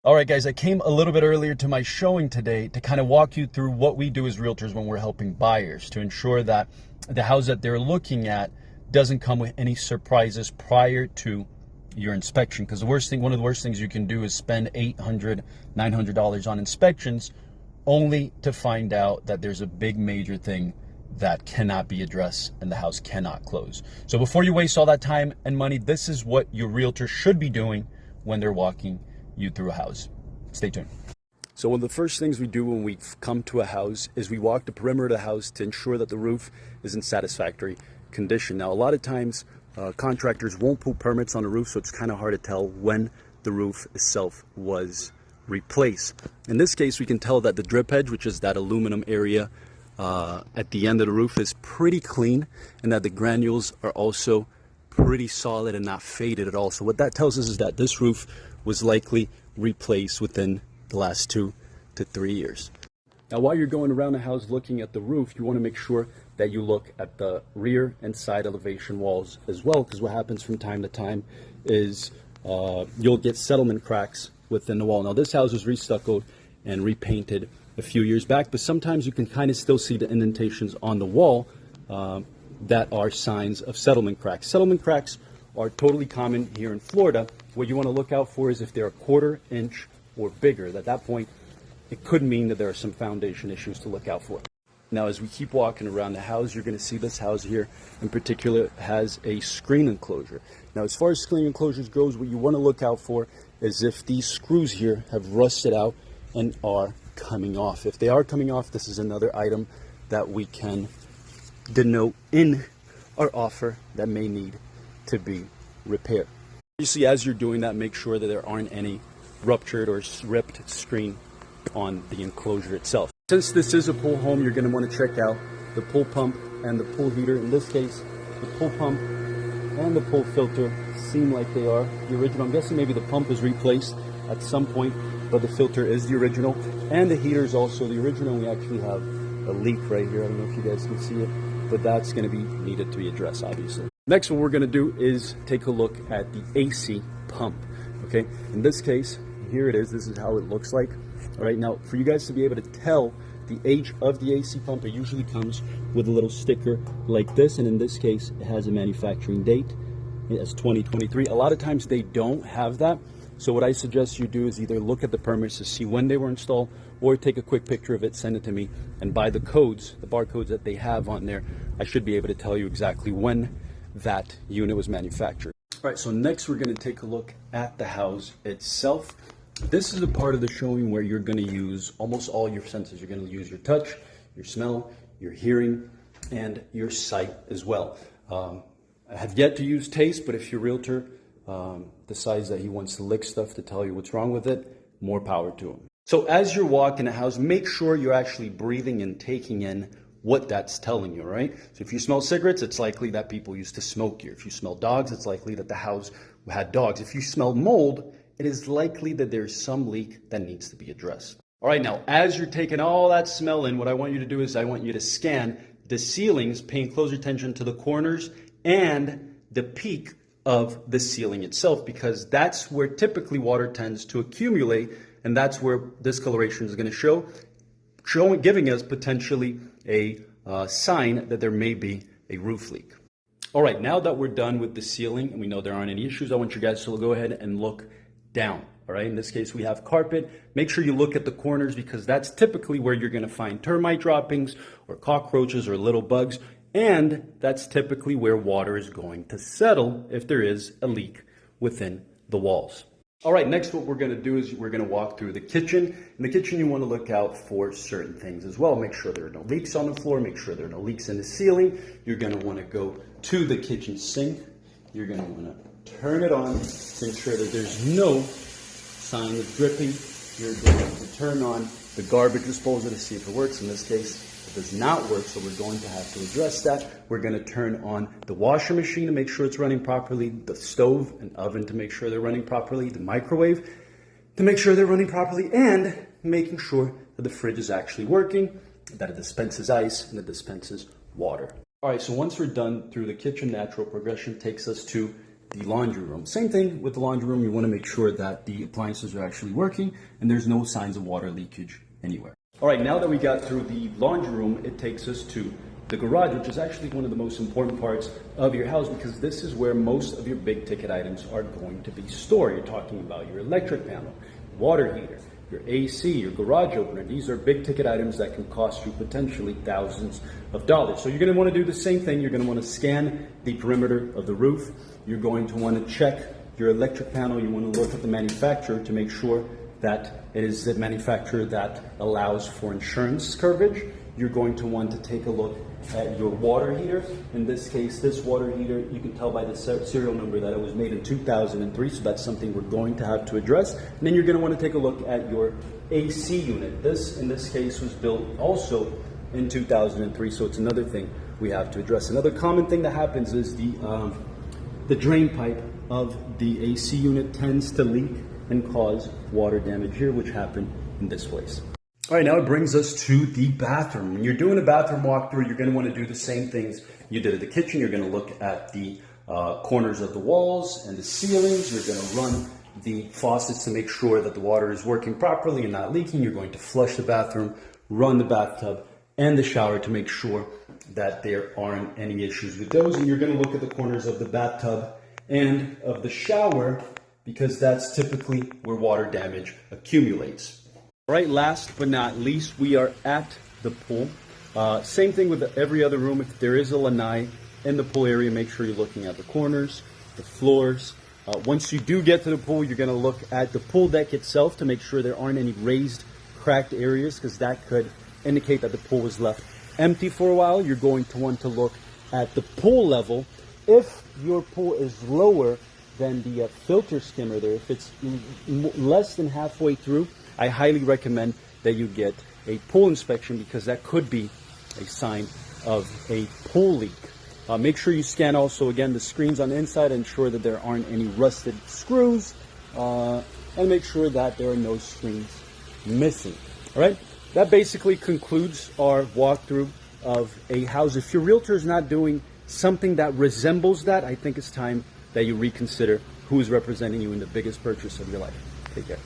All right, guys, I came a little bit earlier to my showing today to kind of walk you through what we do as realtors when we're helping buyers to ensure that the house that they're looking at doesn't come with any surprises prior to your inspection. Because one of the worst things you can do is spend $800, $900 on inspections only to find out that there's a big major thing that cannot be addressed and the house cannot close. So before you waste all that time and money, this is what your realtor should be doing when they're walking you through a house. Stay tuned. So one of the first things we do when we come to a house is we walk the perimeter of the house to ensure that the roof is in satisfactory condition. Now, a lot of times contractors won't pull permits on the roof, so it's kind of hard to tell when the roof itself was replaced. In this case, we can tell that the drip edge, which is that aluminum area at the end of the roof, is pretty clean, and that the granules are also pretty solid and not faded at all. So what that tells us is that this roof was likely replaced within the last 2 to 3 years. Now, while you're going around the house looking at the roof, you want to make sure that you look at the rear and side elevation walls as well, because what happens from time to time is you'll get settlement cracks within the wall. Now, this house was restuccoed and repainted a few years back, but sometimes you can kind of still see the indentations on the wall that are signs of settlement cracks. Settlement cracks are totally common here in Florida. What you want to look out for is if they're a 1/4 inch or bigger. At that point, it could mean that there are some foundation issues to look out for. Now, as we keep walking around the house, you're going to see this house here in particular has a screen enclosure. Now, as far as screen enclosures goes, what you want to look out for is if these screws here have rusted out and are coming off. If they are coming off, this is another item that we can denote in our offer that may need to be repaired. Obviously, as you're doing that, make sure that there aren't any ruptured or ripped screen on the enclosure itself. Since this is a pool home, you're going to want to check out the pool pump and the pool heater. In this case, the pool pump and the pool filter seem like they are the original. I'm guessing maybe the pump was replaced at some point, but the filter is the original, and the heater is also the original. We actually have a leak right here. I don't know if you guys can see it, but that's going to be needed to be addressed, obviously. Next, what we're going to do is take a look at the AC pump. Okay, in this case, here it is. This is how it looks like. All right, now for you guys to be able to tell the age of the AC pump, it usually comes with a little sticker like this, and in this case, it has a manufacturing date. It's 2023. A lot of times they don't have that. So what I suggest you do is either look at the permits to see when they were installed, or take a quick picture of it, send it to me, and by the codes, the barcodes that they have on there, I should be able to tell you exactly when that unit was manufactured. All right, so next we're going to take a look at the house itself. This is a part of the showing where you're going to use almost all your senses. You're going to use your touch, your smell, your hearing, and your sight as well. I have yet to use taste, but if your realtor decides that he wants to lick stuff to tell you what's wrong with it, more power to him. So as you're walking the house, make sure you're actually breathing and taking in what that's telling you, right? So if you smell cigarettes, it's likely that people used to smoke here. If you smell dogs, it's likely that the house had dogs. If you smell mold, it is likely that there's some leak that needs to be addressed. All right, now, as you're taking all that smell in, what I want you to do is I want you to scan the ceilings, paying close attention to the corners and the peak of the ceiling itself, because that's where typically water tends to accumulate, and that's where discoloration is going to show, giving us potentially a sign that there may be a roof leak. All right, now that we're done with the ceiling and we know there aren't any issues, I want you guys to go ahead and look down. All right, in this case, we have carpet. Make sure you look at the corners, because that's typically where you're going to find termite droppings or cockroaches or little bugs. And that's typically where water is going to settle if there is a leak within the walls. All right, next what we're going to do is we're going to walk through the kitchen. In the kitchen, you want to look out for certain things as well. Make sure there are no leaks on the floor. Make sure there are no leaks in the ceiling. You're going to want to go to the kitchen sink. You're going to want to turn it on to ensure that there's no sign of dripping. You're going to turn on the garbage disposal to see if it works. In this case, does not work, so we're going to have to address that. We're going to turn on the washer machine to make sure it's running properly, the stove and oven to make sure they're running properly, the microwave to make sure they're running properly, and making sure that the fridge is actually working, that it dispenses ice and it dispenses water. All right, so once we're done through the kitchen, natural progression takes us to the laundry room. Same thing with the laundry room. You want to make sure that the appliances are actually working and there's no signs of water leakage anywhere. All right, now that we got through the laundry room, it takes us to the garage, which is actually one of the most important parts of your house because this is where most of your big ticket items are going to be stored. You're talking about your electric panel, water heater, your AC, your garage opener. These are big ticket items that can cost you potentially thousands of dollars. So you're going to want to do the same thing. You're going to want to scan the perimeter of the roof. You're going to want to check your electric panel. You want to look at the manufacturer to make sure that it is the manufacturer that allows for insurance coverage. You're going to want to take a look at your water heater. In this case, this water heater, you can tell by the serial number that it was made in 2003, so that's something we're going to have to address. And then you're going to want to take a look at your AC unit. This, in this case, was built also in 2003, so it's another thing we have to address. Another common thing that happens is the drain pipe of the AC unit tends to leak and cause water damage here, which happened in this place. All right, now it brings us to the bathroom. When you're doing a bathroom walkthrough, you're going to want to do the same things you did at the kitchen. You're going to look at the corners of the walls and the ceilings. You're going to run the faucets to make sure that the water is working properly and not leaking. You're going to flush the bathroom, run the bathtub and the shower to make sure that there aren't any issues with those. And you're going to look at the corners of the bathtub and of the shower because that's typically where water damage accumulates. All right, last but not least, we are at the pool. Same thing with every other room. If there is a lanai in the pool area, make sure you're looking at the corners, the floors. Once you do get to the pool, you're going to look at the pool deck itself to make sure there aren't any raised, cracked areas because that could indicate that the pool was left empty for a while. You're going to want to look at the pool level. If your pool is lower than the filter skimmer there, if it's less than halfway through, I highly recommend that you get a pool inspection because that could be a sign of a pool leak. Make sure you scan also, again, the screens on the inside, ensure that there aren't any rusted screws, and make sure that there are no screens missing. All right, that basically concludes our walkthrough of a house. If your realtor is not doing something that resembles that, I think it's time that you reconsider who is representing you in the biggest purchase of your life. Take care.